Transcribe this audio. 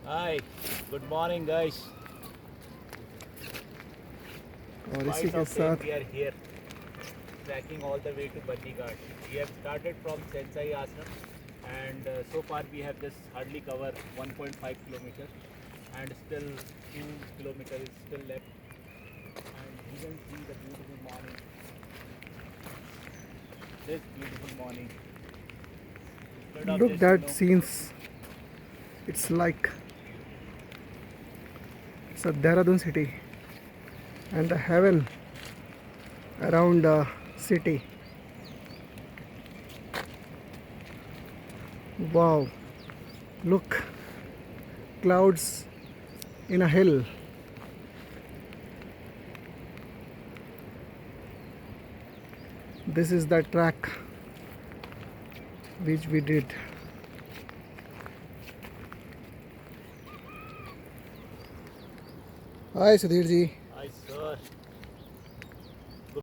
Hi, good morning guys. और इसी Despite के of rain, साथ we are here, trekking all the way to Bandighat. We have started from Sensai Ashram, and so far we have just hardly covered 1.5 kilometers, and still 2 kilometers is still left. And you can see the beautiful morning. This beautiful morning. Instead of look just that scenes. It's like it's a Dehradun city and the heaven around the city. Wow, look, clouds in a hill. This is the track which we did. Hi Sudhir ji. hi sir.